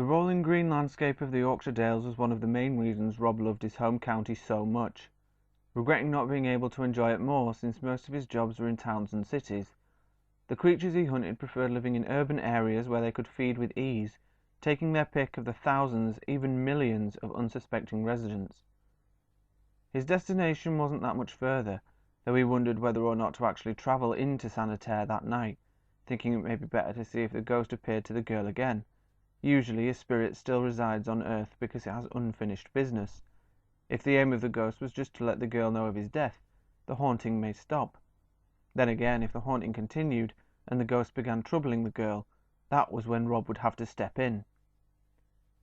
The rolling green landscape of the Yorkshire Dales was one of the main reasons Rob loved his home county so much, regretting not being able to enjoy it more since most of his jobs were in towns and cities. The creatures he hunted preferred living in urban areas where they could feed with ease, taking their pick of the thousands, even millions, of unsuspecting residents. His destination wasn't that much further, though he wondered whether or not to actually travel into Sanitaire that night, thinking it may be better to see if the ghost appeared to the girl again. Usually a spirit still resides on Earth because it has unfinished business. If the aim of the ghost was just to let the girl know of his death, the haunting may stop. Then again, if the haunting continued, and the ghost began troubling the girl, that was when Rob would have to step in.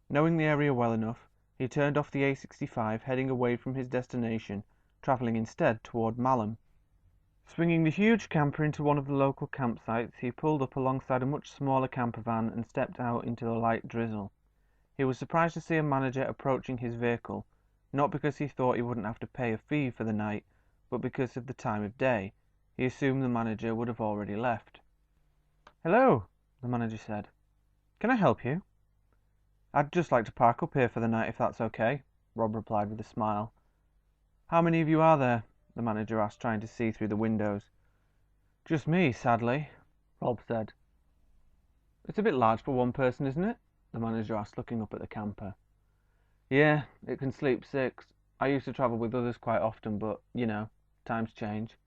Knowing the area well enough, he turned off the A65, heading away from his destination, travelling instead toward Malham. Swinging the huge camper into one of the local campsites, he pulled up alongside a much smaller camper van and stepped out into the light drizzle. He was surprised to see a manager approaching his vehicle, not because he thought he wouldn't have to pay a fee for the night, but because of the time of day. He assumed the manager would have already left. "Hello," the manager said. "Can I help you?" "I'd just like to park up here for the night if that's okay," Rob replied with a smile. "How many of you are there?" the manager asked, trying to see through the windows. "Just me, sadly," Rob said. "It's a bit large for one person, isn't it?" the manager asked, looking up at the camper. "Yeah, it can sleep 6. I used to travel with others quite often, but, times change."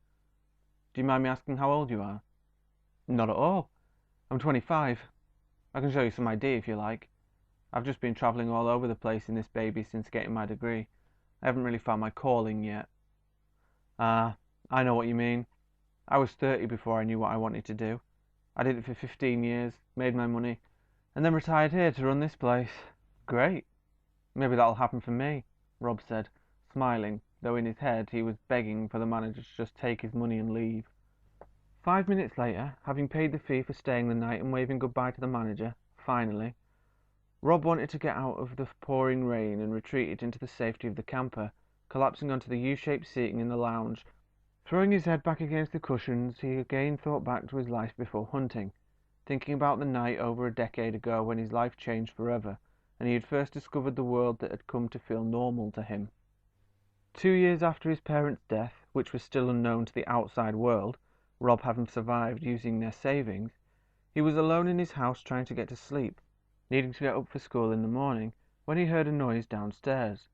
"Do you mind me asking how old you are?" "Not at all. I'm 25. I can show you some ID if you like. I've just been travelling all over the place in this baby since getting my degree. I haven't really found my calling yet." "Ah, I know what you mean. I was 30 before I knew what I wanted to do. I did it for 15 years, made my money, and then retired here to run this place. Great. Maybe that'll happen for me," Rob said, smiling, though in his head he was begging for the manager to just take his money and leave. 5 minutes later, having paid the fee for staying the night and waving goodbye to the manager, finally, Rob wanted to get out of the pouring rain and retreated into the safety of the camper, collapsing onto the U-shaped seating in the lounge. Throwing his head back against the cushions, he again thought back to his life before hunting, thinking about the night over a decade ago when his life changed forever, and he had first discovered the world that had come to feel normal to him. 2 years after his parents' death, which was still unknown to the outside world, Rob having survived using their savings, he was alone in his house trying to get to sleep, needing to get up for school in the morning, when he heard a noise downstairs.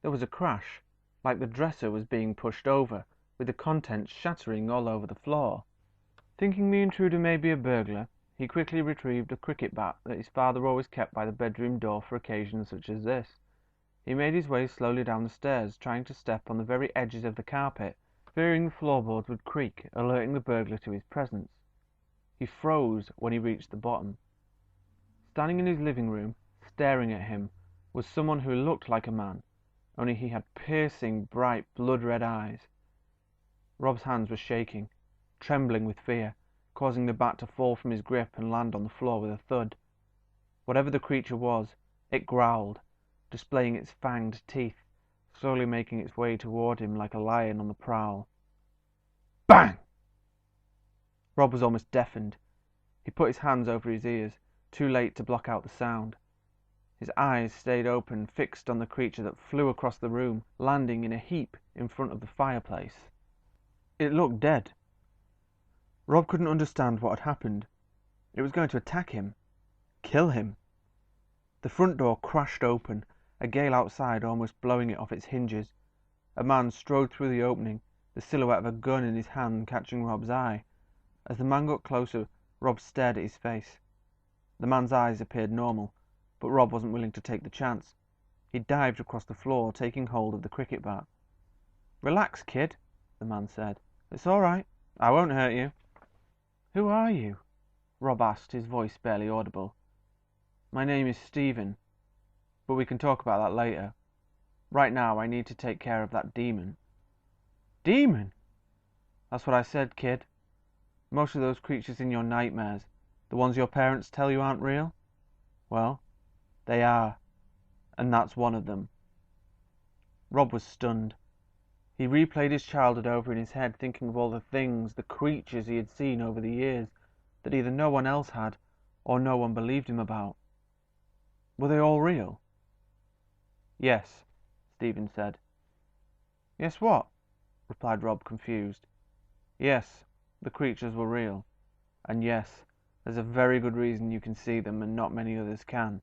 There was a crash, like the dresser was being pushed over, with the contents shattering all over the floor. Thinking the intruder may be a burglar, he quickly retrieved a cricket bat that his father always kept by the bedroom door for occasions such as this. He made his way slowly down the stairs, trying to step on the very edges of the carpet, fearing the floorboards would creak, alerting the burglar to his presence. He froze when he reached the bottom. Standing in his living room, staring at him, was someone who looked like a man, only he had piercing, bright, blood-red eyes. Rob's hands were shaking, trembling with fear, causing the bat to fall from his grip and land on the floor with a thud. Whatever the creature was, it growled, displaying its fanged teeth, slowly making its way toward him like a lion on the prowl. Bang! Rob was almost deafened. He put his hands over his ears, too late to block out the sound. His eyes stayed open, fixed on the creature that flew across the room, landing in a heap in front of the fireplace. It looked dead. Rob couldn't understand what had happened. It was going to attack him. Kill him. The front door crashed open, a gale outside almost blowing it off its hinges. A man strode through the opening, the silhouette of a gun in his hand catching Rob's eye. As the man got closer, Rob stared at his face. The man's eyes appeared normal, but Rob wasn't willing to take the chance. He dived across the floor, taking hold of the cricket bat. "Relax, kid," the man said. "It's all right. I won't hurt you." "Who are you?" Rob asked, his voice barely audible. "My name is Stephen, but we can talk about that later. Right now I need to take care of that demon." "Demon?" "That's what I said, kid. Most of those creatures in your nightmares, the ones your parents tell you aren't real, well, they are, and that's one of them." Rob was stunned. He replayed his childhood over in his head, thinking of all the things, the creatures he had seen over the years, that either no one else had, or no one believed him about. Were they all real? Yes, Stephen said. Yes, what? Replied Rob, confused. Yes, the creatures were real. And yes, there's a very good reason you can see them and not many others can.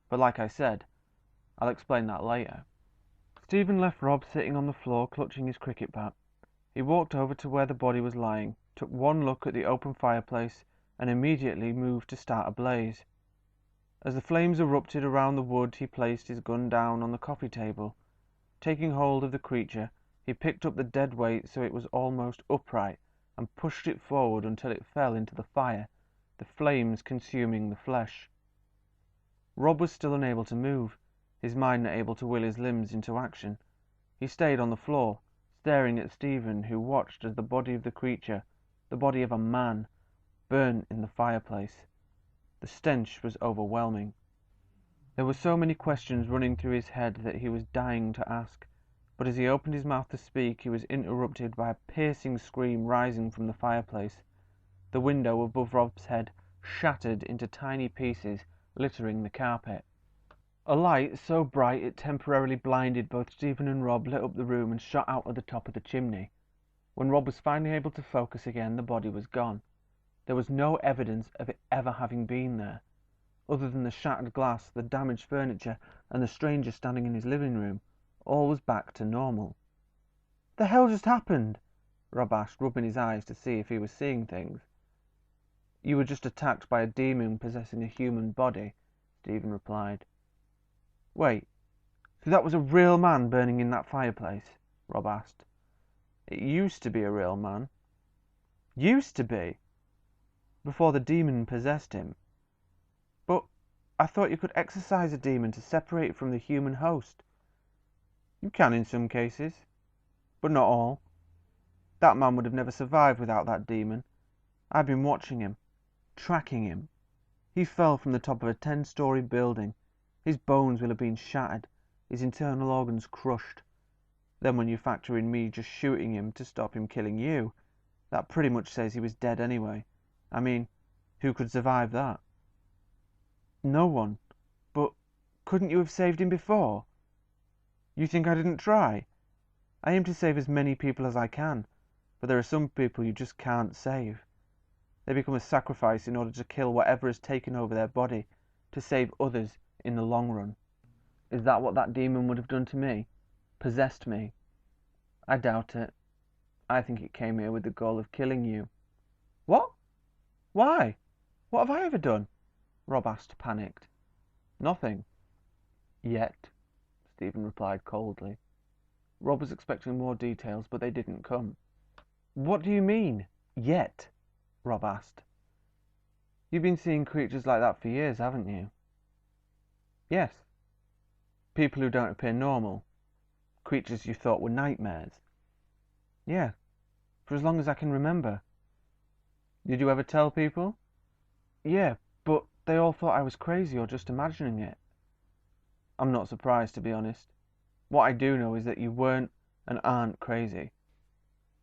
But like I said, I'll explain that later. Stephen left Rob sitting on the floor clutching his cricket bat. He walked over to where the body was lying, took one look at the open fireplace, and immediately moved to start a blaze. As the flames erupted around the wood, he placed his gun down on the coffee table. Taking hold of the creature, he picked up the dead weight so it was almost upright and pushed it forward until it fell into the fire, the flames consuming the flesh. Rob was still unable to move, his mind not able to will his limbs into action. He stayed on the floor, staring at Stephen, who watched as the body of the creature, the body of a man, burnt in the fireplace. The stench was overwhelming. There were so many questions running through his head that he was dying to ask, but as he opened his mouth to speak he was interrupted by a piercing scream rising from the fireplace. The window above Rob's head shattered into tiny pieces, littering the carpet. A light so bright it temporarily blinded both Stephen and Rob lit up the room and shot out of the top of the chimney. When Rob was finally able to focus again, the body was gone. There was no evidence of it ever having been there. Other than the shattered glass, the damaged furniture, and the stranger standing in his living room, all was back to normal. "The hell just happened?" Rob asked, rubbing his eyes to see if he was seeing things. "You were just attacked by a demon possessing a human body," Stephen replied. "Wait, so that was a real man burning in that fireplace?" Rob asked. "It used to be a real man." "Used to be? Before the demon possessed him? But I thought you could exorcise a demon to separate it from the human host." "You can in some cases, but not all. That man would have never survived without that demon. I've been watching him, tracking him. He fell from the top of a 10-story building. His bones will have been shattered, his internal organs crushed. Then when you factor in me just shooting him to stop him killing you, that pretty much says he was dead anyway. I mean, who could survive that?" "No one. But couldn't you have saved him before?" "You think I didn't try? I aim to save as many people as I can, but there are some people you just can't save. They become a sacrifice in order to kill whatever has taken over their body, to save others in the long run." "Is that what that demon would have done to me? Possessed me?" "I doubt it. I think it came here with the goal of killing you." "What? Why? What have I ever done?" Rob asked, panicked. "Nothing. Yet," Stephen replied coldly. Rob was expecting more details, but they didn't come. "What do you mean, yet?" Rob asked. "You've been seeing creatures like that for years, haven't you?" "Yes." "People who don't appear normal? Creatures you thought were nightmares?" "Yeah, for as long as I can remember." "Did you ever tell people?" "Yeah, but they all thought I was crazy or just imagining it." "I'm not surprised, to be honest. What I do know is that you weren't and aren't crazy.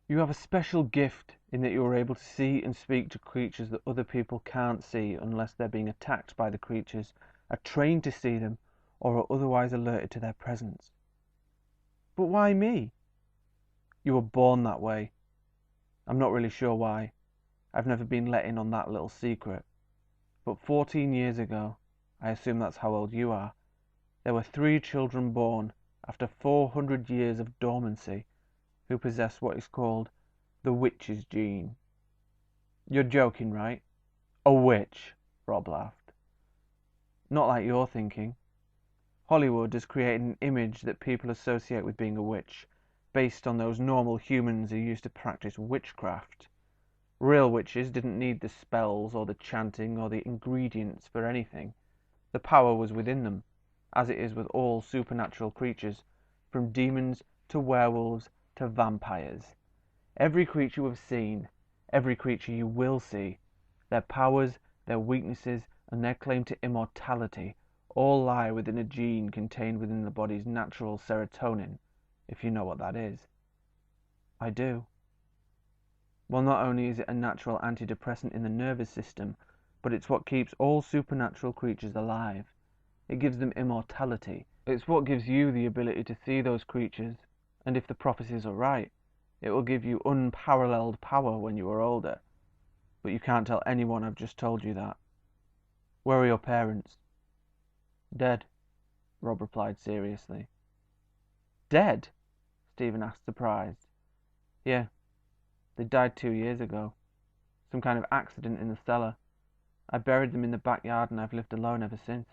You have a special gift in that you are able to see and speak to creatures that other people can't see unless they're being attacked by the creatures, are trained to see them, or are otherwise alerted to their presence." "But why me?" "You were born that way. I'm not really sure why. I've never been let in on that little secret. But 14 years ago, I assume that's how old you are, there were 3 children born after 400 years of dormancy who possess what is called the witch's gene." "You're joking, right?" "A witch," Rob laughed. "Not like you're thinking. Hollywood has created an image that people associate with being a witch, based on those normal humans who used to practice witchcraft. Real witches didn't need the spells or the chanting or the ingredients for anything. The power was within them, as it is with all supernatural creatures, from demons to werewolves to vampires. Every creature we've seen, every creature you will see, their powers, their weaknesses, and their claim to immortality all lie within a gene contained within the body's natural serotonin, if you know what that is." "I do." "Well, not only is it a natural antidepressant in the nervous system, but it's what keeps all supernatural creatures alive. It gives them immortality. It's what gives you the ability to see those creatures, and if the prophecies are right, it will give you unparalleled power when you are older. But you can't tell anyone I've just told you that. Where are your parents?" "Dead," Rob replied seriously. "Dead?" Stephen asked, surprised. "Yeah, they died 2 years ago. Some kind of accident in the cellar. I buried them in the backyard and I've lived alone ever since."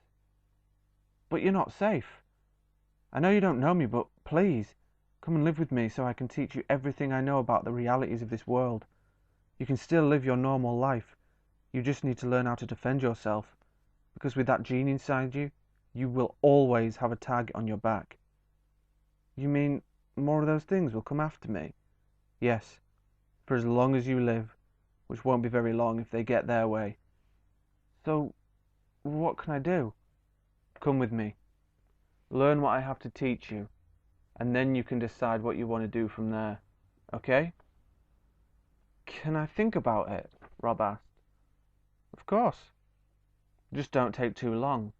"But you're not safe. I know you don't know me, but please, come and live with me so I can teach you everything I know about the realities of this world. You can still live your normal life. You just need to learn how to defend yourself, because with that gene inside you, you will always have a tag on your back." "You mean more of those things will come after me?" "Yes, for as long as you live, which won't be very long if they get their way." "So, what can I do?" "Come with me. Learn what I have to teach you, and then you can decide what you want to do from there. Okay?" "Can I think about it?" Rob asked. "Of course. Just don't take too long.